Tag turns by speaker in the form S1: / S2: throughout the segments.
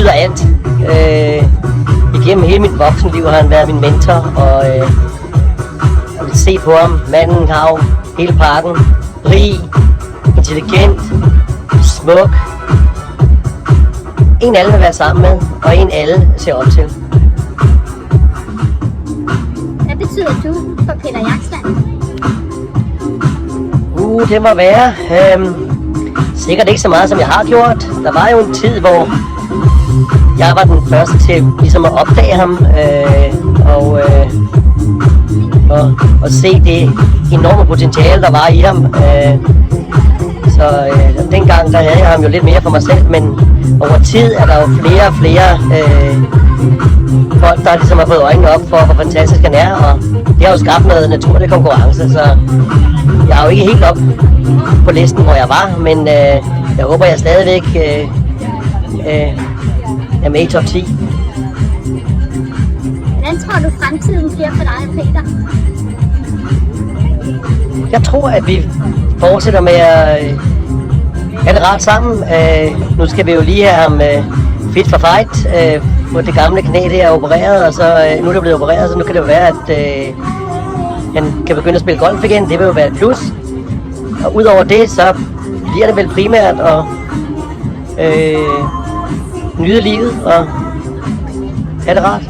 S1: betyder alt. Igennem hele mit voksenliv har han været min mentor, og jeg vil se på ham. Manden har jo hele pakken. Rig, intelligent, smuk. En alle vil være sammen med, og en alle ser op til.
S2: Hvad betyder du for Peter Jaksland?
S1: Det må være. Sikkert ikke så meget, som jeg har gjort. Der var jo en tid, hvor jeg var den første til ligesom at opdage ham, og se det enorme potentiale, der var i ham. Så dengang, der havde jeg ham jo lidt mere for mig selv, men over tid er der jo flere og flere folk, der ligesom har fået øjnene op for, hvor fantastisk han er, og det har jo skabt noget naturlig konkurrence, så jeg er jo ikke helt op på listen, hvor jeg var, men jeg håber, jeg stadigvæk er med i top 10.
S2: Hvordan tror du, fremtiden bliver for dig og Peter?
S1: Jeg tror, at vi fortsætter med at have det rart sammen. Nu skal vi jo lige have ham fit for fight. På det gamle knæ, det er opereret, og så nu er det blevet opereret, så nu kan det jo være, at han kan begynde at spille golf igen. Det vil jo være et plus. Og udover det, så bliver det vel primært at nyde livet og have det rart.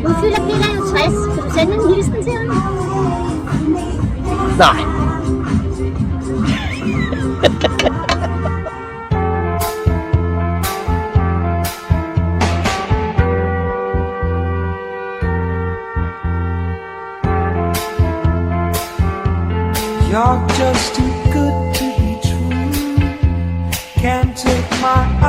S2: Nu fylder Peter jo 60. Kan du sende en hilsen til ham?
S1: Nej.
S3: You're just too good to be true. Can't take my